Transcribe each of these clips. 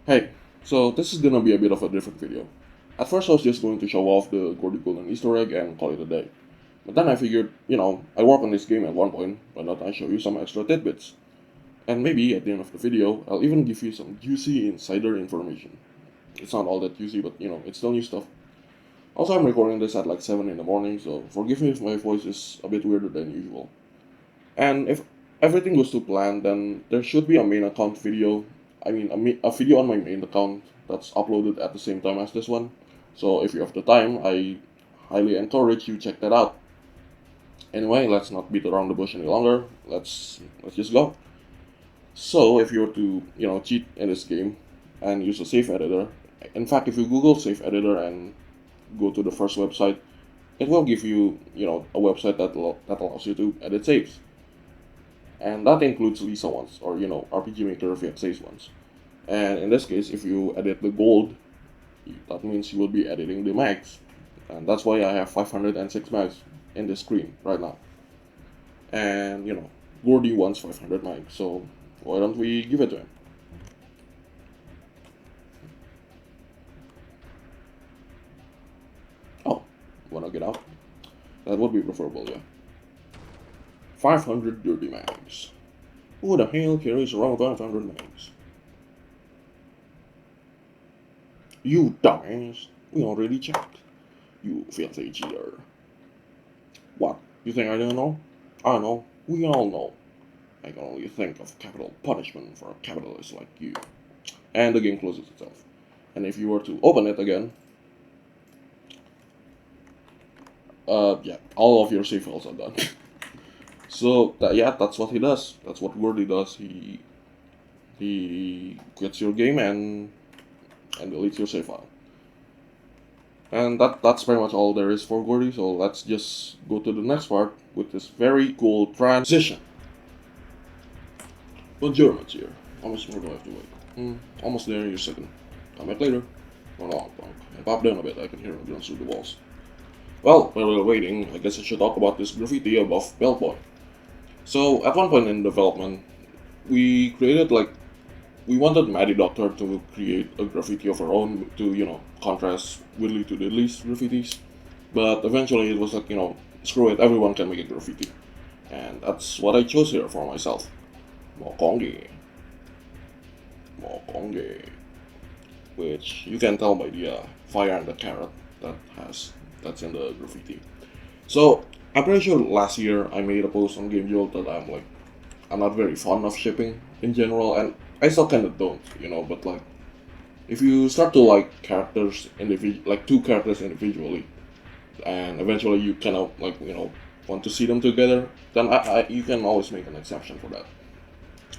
Hey, so this is gonna be a bit of a different video. At first I was just going to show off the Gordy Golden Easter egg and call it a day. But then I figured, I work on this game at one point, why not I show you some extra tidbits? And maybe at the end of the video, I'll even give you some juicy insider information. It's not all that juicy, but it's still new stuff. Also, I'm recording this at like 7 in the morning, so forgive me if my voice is a bit weirder than usual. And if everything goes to plan, then there should be a main account video. A video on my main account that's uploaded at the same time as this one. So if you have the time, I highly encourage you check that out. Anyway, let's not beat around the bush any longer. Let's just go. So if you were to cheat in this game and use a save editor, in fact, if you Google save editor and go to the first website, it will give you a website that allows you to edit saves. And that includes Lisa ones, or RPG Maker VX ones. And in this case, if you edit the gold, that means you will be editing the mags. And that's why I have 506 mags in the screen right now. And Gordy wants 500 mags, so why don't we give it to him? Oh, wanna get out? That would be preferable, yeah. 500 dirty mags. Who the hell carries around 500 mags? You dumbass. We already checked. You filthy cheater. What? You think I don't know? I know. We all know. I can only think of capital punishment for a capitalist like you. And the game closes itself. And if you were to open it again, yeah, all of your save files are done. So that's what he does. That's what Gordy does. He quits your game and deletes your save file. And that's pretty much all there is for Gordy. So let's just go to the next part with this very cool transition. Bonjour, monsieur. How much more do I have to wait? Almost there in your second. Come back later. Run along, punk. And pop down a bit. I can hear him run through the walls. Well, while we're waiting, I guess I should talk about this graffiti above Belt Boy. So at one point in development, we wanted Maddie Doctor to create a graffiti of her own to contrast Willy to Diddley's graffitis, but eventually it was like screw it, everyone can make a graffiti, and that's what I chose here for myself. Mokongi, Mokongi, which you can tell by the fire and the carrot that's in the graffiti. So I'm pretty sure last year I made a post on Game Jolt that I'm not very fond of shipping in general, and I still kind of don't, but like, if you start to like characters two characters individually, and eventually you kind of want to see them together, then you can always make an exception for that.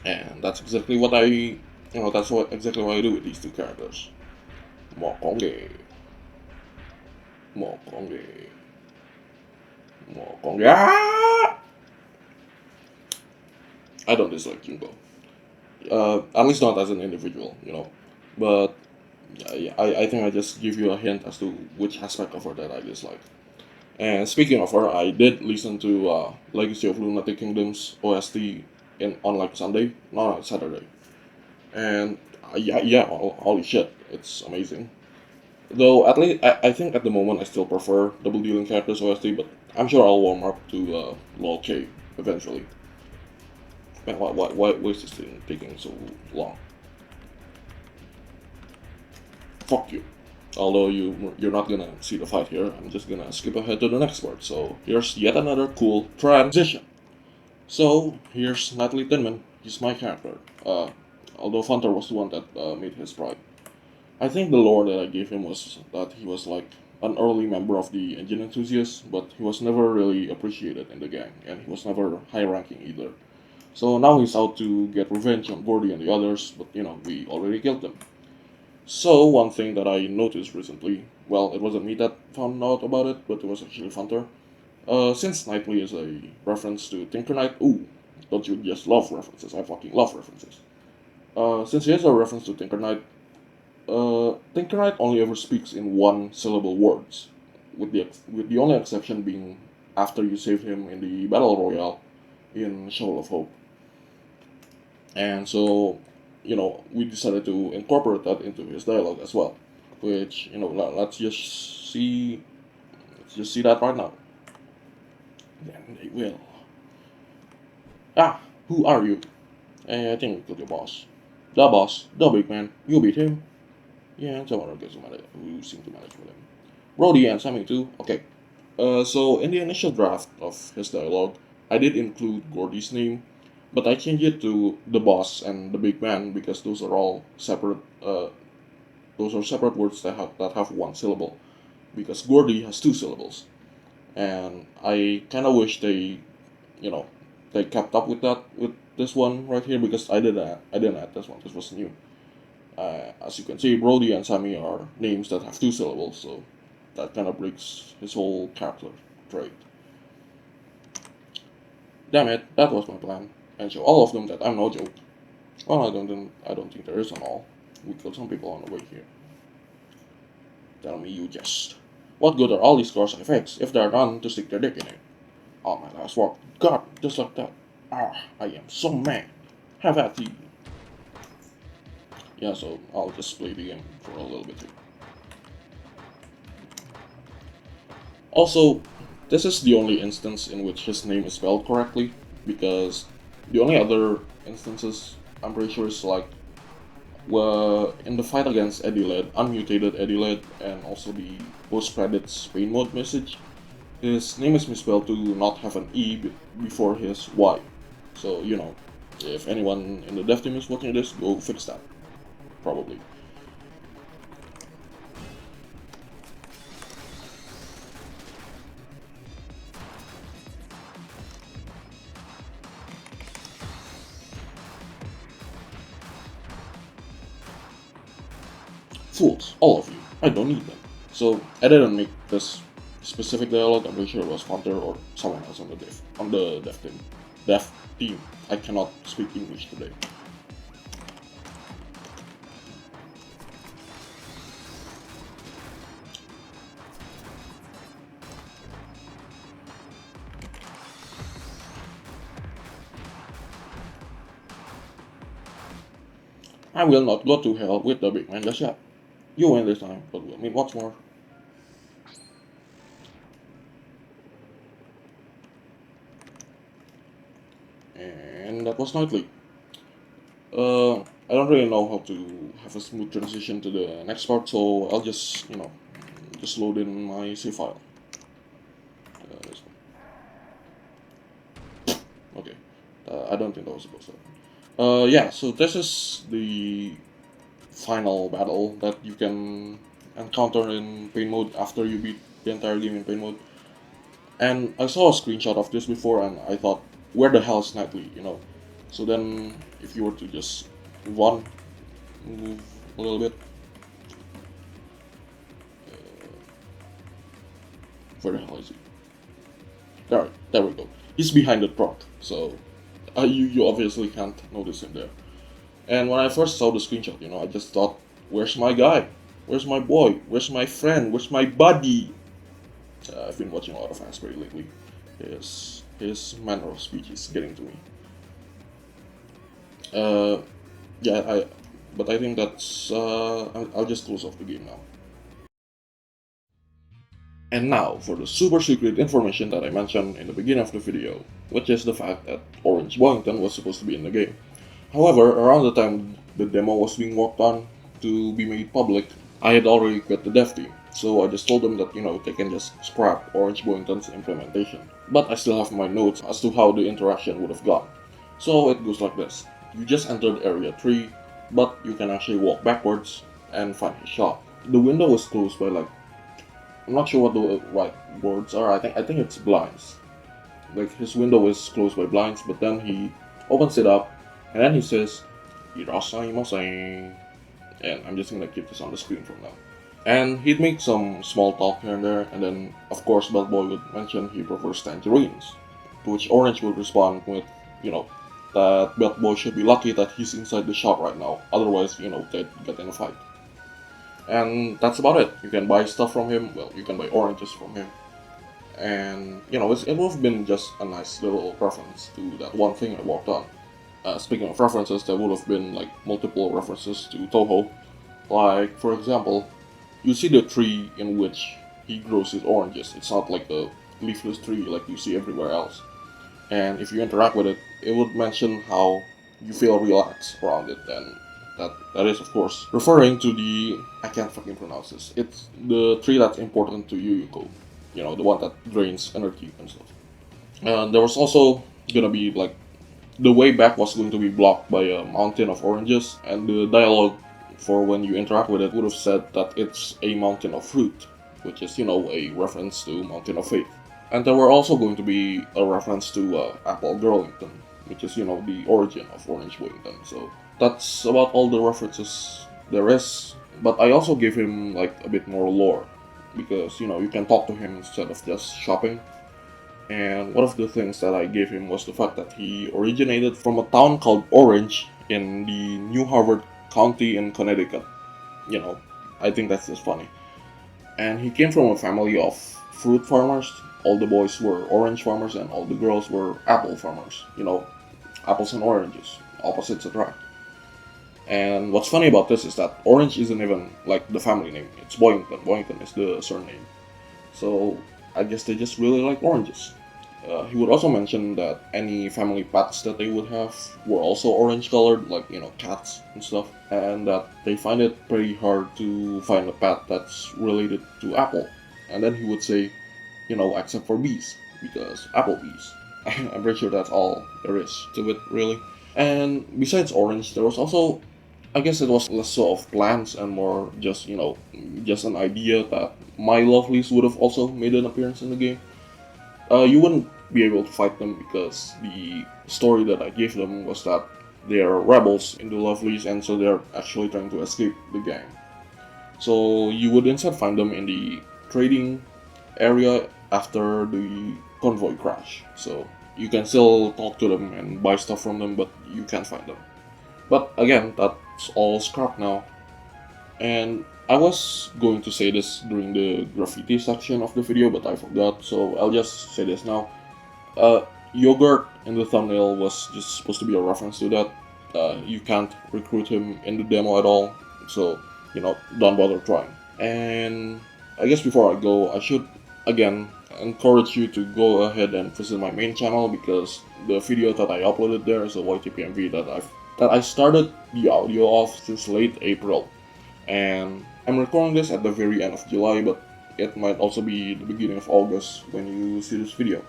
And that's exactly what exactly what I do with these two characters. Mokonge. Mokonge. Mokonge. Ah! I don't dislike Junko. At least not as an individual. But yeah, I think I just give you a hint as to which aspect of her that I dislike. And speaking of her, I did listen to Legacy of Lunatic Kingdom's OST on like Sunday, not on Saturday. And yeah, holy shit, it's amazing. Though at least I think at the moment I still prefer Double Dealing Characters OST, but I'm sure I'll warm up to LOL K eventually. Man, why is this thing taking so long? Fuck you. Although you're not gonna see the fight here, I'm just gonna skip ahead to the next part. So here's yet another cool transition. So here's Knightley Tinman. He's my character. Although Funter was the one that made his pride. I think the lore that I gave him was that he was like an early member of the engine enthusiasts, but he was never really appreciated in the gang, and he was never high ranking either. So now he's out to get revenge on Gordy and the others, but we already killed them. So one thing that I noticed recently, well, it wasn't me that found out about it, but it was actually Funter. Since Knightley is a reference to Tinker Knight, ooh, don't you just love references? I fucking love references. Since he is a reference to Tinker Knight, Tinker Knight only ever speaks in one syllable words, with the only exception being after you save him in the Battle Royale in Shovel of Hope. And so we decided to incorporate that into his dialogue as well. Which let's just see that right now. Then they will. Ah, who are you? I think to the boss. The boss, the big man. You beat him. Yeah, someone who seem to manage with him. Brody and Sammy too. Okay. So in the initial draft of his dialogue, I did include Gordy's name, but I changed it to the boss and the big man because those are all separate. Those are separate words that have one syllable, because Gordy has two syllables, and I kind of wish you know, they kept up with that with this one right here, because I didn't add this one. This was new. As you can see, Brody and Sammy are names that have two syllables, so that kind of breaks his whole character trait. Damn it, that was my plan, and show all of them that I'm no joke. Well, I don't think there is an all. We killed some people on the way here. Tell me you jest. What good are all these scars I fix if there are none to stick their dick in it? Oh, my last walk. God, just like that. Ah, I am so mad. Have at thee. Yeah, so I'll just play the game for a little bit too. Also, this is the only instance in which his name is spelled correctly, because the only other instances I'm pretty sure is like in the fight against Eddie unmutated Eddie, and also the post-credits pain mode message, his name is misspelled to not have an E before his Y. So, if anyone in the dev team is watching this, go fix that. Probably. Fools, all of you. I don't need them. So I didn't make this specific dialogue. I'm pretty sure it was Hunter or someone else on the dev team. Dev team. I cannot speak English today. I will not go to hell with the big man just yet. You win this time, but we'll meet once more. And that was Knightley. I don't really know how to have a smooth transition to the next part, so I'll just load in my save file. This one. Okay. I don't think that was supposed to. Yeah, so this is the final battle that you can encounter in pain mode after you beat the entire game in pain mode. And I saw a screenshot of this before, and I thought, where the hell is Knightley, So then, if you were to just move a little bit. Where the hell is he? There we go. He's behind the truck, so you obviously can't notice him there. And when I first saw the screenshot, I just thought, where's my guy? Where's my boy? Where's my friend? Where's my buddy? I've been watching a lot of Asbury lately. His manner of speech is getting to me. But I think that's. I'll just close off the game now. And now for the super secret information that I mentioned in the beginning of the video, which is the fact that Orange Boington was supposed to be in the game. However, around the time the demo was being worked on to be made public, I had already quit the dev team, so I just told them that they can just scrap Orange Boington's implementation. But I still have my notes as to how the interaction would have gone. So it goes like this. You just entered area 3, but you can actually walk backwards and find his shop. The window is closed by I'm not sure what the right words are. I think it's blinds. Like his window is closed by blinds, but then he opens it up and then he says, "Irasaimasen," and I'm just gonna keep this on the screen from now. And he'd make some small talk here and there, and then of course Belt Boy would mention he prefers tangerines, to which Orange would respond with, that Belt Boy should be lucky that he's inside the shop right now, otherwise, they'd get in a fight. And that's about it. You can buy stuff from him, well, you can buy oranges from him. And, it would have been just a nice little reference to that one thing I worked on. Speaking of references, there would have been like multiple references to Toho. Like, for example, you see the tree in which he grows his oranges. It's not like a leafless tree like you see everywhere else. And if you interact with it, it would mention how you feel relaxed around it, and that is of course referring to the, I can't fucking pronounce this. It's the tree that's important to Yuyuko. You know, the one that drains energy and stuff. And there was also gonna be like the way back was going to be blocked by a mountain of oranges, and the dialogue for when you interact with it would have said that it's a mountain of fruit, which is, you know, a reference to Mountain of Faith. And there were also going to be a reference to Apple Girlington, which is, you know, the origin of Orange Wellington. So that's about all the references there is. But I also gave him like a bit more lore, because, you know, you can talk to him instead of just shopping. And one of the things that I gave him was the fact that he originated from a town called Orange in the New Harvard County in Connecticut. You know, I think that's just funny. And he came from a family of fruit farmers. All the boys were orange farmers and all the girls were apple farmers. You know, apples and oranges, opposites attract. And what's funny about this is that Orange isn't even like the family name, it's Boyington. Boyington is the surname. So I guess they just really like oranges. He would also mention that any family pets that they would have were also orange colored, like, you know, cats and stuff, and that they find it pretty hard to find a pet that's related to apple. And then he would say, you know, except for bees, because apple bees. I'm pretty sure that's all there is to it, really. And besides orange, there was also, I guess it was less so of plans and more just, you know, just an idea that my lovelies would have also made an appearance in the game. You wouldn't be able to fight them because the story that I gave them was that they are rebels in the lovelies, and so they're actually trying to escape the gang. So you would instead find them in the trading area after the convoy crash. So you can still talk to them and buy stuff from them, but you can't find them. But again, that's all scrapped now. And I was going to say this during the graffiti section of the video, but I forgot, so I'll just say this now. Yogurt in the thumbnail was just supposed to be a reference to that. You can't recruit him in the demo at all, so, you know, don't bother trying. And I guess before I go, I should, again, encourage you to go ahead and visit my main channel, because the video that I uploaded there is a YTPMV that I started the audio of since late April. And I'm recording this at the very end of July, but it might also be the beginning of August when you see this video.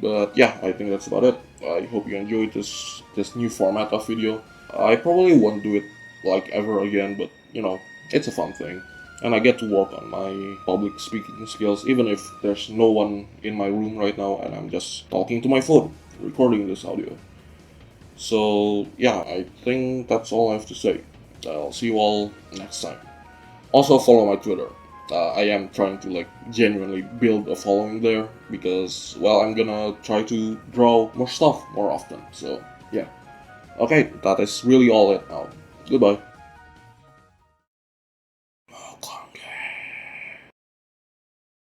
But yeah, I think that's about it. I hope you enjoyed this new format of video. I probably won't do it like ever again, but, you know, it's a fun thing. And I get to work on my public speaking skills, even if there's no one in my room right now and I'm just talking to my phone, recording this audio. So yeah, I think that's all I have to say. I'll see you all next time. Also follow my Twitter. I am trying to like genuinely build a following there, because, well, I'm gonna try to draw more stuff more often. So yeah. Okay, that is really all it now. Goodbye.